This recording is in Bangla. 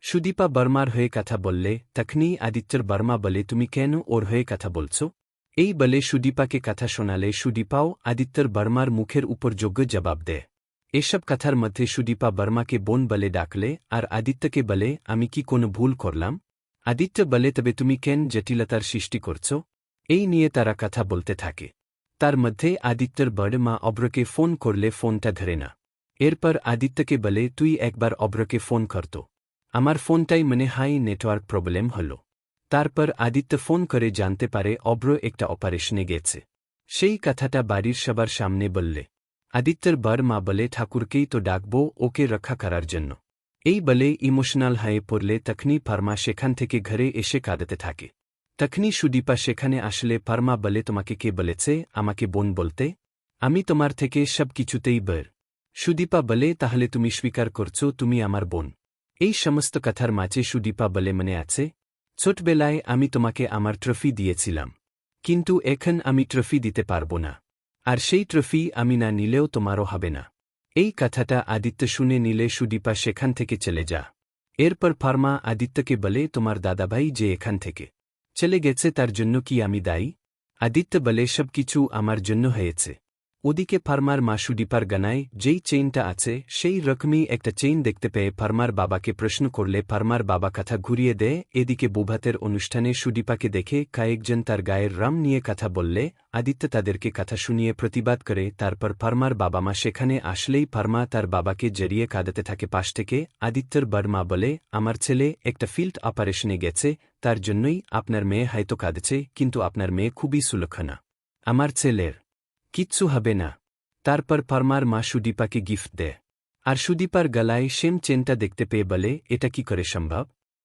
সুদীপা বর্মার হয়ে কথা বললে তখনই আদিত্যর বর্মা বলে তুমি কেন ওর হয়ে কথা বলছ? এই বলে সুদীপাকে কথা শোনালে সুদীপাও আদিত্যর বর্মার মুখের উপর যোগ্য জবাব দেয়। এসব কথার মধ্যে সুদীপা বর্মাকে বোন বলে ডাকলে আর আদিত্যকে বলে আমি কি কোনো ভুল করলাম? আদিত্য বলে তবে তুমি কেন জটিলতার সৃষ্টি করছ? এই নিয়ে তারা কথা বলতে থাকে। তার মধ্যে আদিত্যর বড় মা অব্রকে ফোন করলে ফোনটা ধরে না। এরপর আদিত্যকে বলে তুই একবার অব্রকে ফোন করত। আমার ফোনটাই মনে হয় নেটওয়ার্ক প্রবলেম হল। তারপর আদিত্য ফোন করে জানতে পারে অব্র একটা অপারেশনে গেছে। সেই কথাটা বাড়ির সবার সামনে বললে আদিত্যর বড় মা বলে ঠাকুরকেই তো ডাকব ওকে রক্ষা করার জন্য। এই বলে ইমোশনাল হয়ে পড়লে তখনই পারমা সেখান থেকে ঘরে এসে কাঁদতে থাকে। তখনই সুদীপা সেখানে আসলে পারমা বলে তোমাকে কে বলেছে আমাকে বোন বলতে? আমি তোমার থেকে সব কিছুতেই বড়। সুদীপা বলে তাহলে তুমি স্বীকার করছো তুমি আমার বোন? এই সমস্ত কথার মাঝে সুদীপা বলে মনে আছে ছোটবেলায় আমি তোমাকে আমার ট্রফি দিয়েছিলাম, কিন্তু এখন আমি ট্রফি দিতে পারব না, আর সেই ট্রফি আমি না নিলেও তোমারও হবে না। এই কথাটা আদিত্য শুনে নিলে সুদীপা সেখান থেকে চলে যা। এরপর ফার্মা আদিত্যকে বলে তোমার দাদাভাই যে এখান থেকে চলে গেছে তার জন্য কি আমি দায়ী? আদিত্য বলে সব কিছু আমার জন্য হয়েছে। ওদিকে ফার্মার মা সুদীপার গানায় যেই চেইনটা আছে সেই রকমই একটা চেইন দেখতে পেয়ে ফার্মার বাবাকে প্রশ্ন করলে ফার্মার বাবা কথা ঘুরিয়ে দেয়। এদিকে বুভাতের অনুষ্ঠানে সুদীপাকে দেখে কয়েকজন তার গায়ের রং নিয়ে কথা বললে আদিত্য তাদেরকে কথা শুনিয়ে প্রতিবাদ করে। তারপর ফার্মার বাবা মা সেখানে আসলেই ফার্মা তার বাবাকে জড়িয়ে কাঁদাতে থাকে পাশ থেকে। আদিত্যর বড় মা বলে আমার ছেলে একটা ফিল্ড অপারেশনে গেছে, তার জন্যই আপনার মেয়ে হয়তো কাঁদছে, কিন্তু আপনার মেয়ে খুবই সুলক্ষণা, আমার ছেলের কিচ্ছু হবে না। তারপর ফার্মার মা সুদীপাকে গিফট দেয়, আর সুদীপার গলায় সেম চেনটা দেখতে পেয়ে বলে এটা কি করে সম্ভব?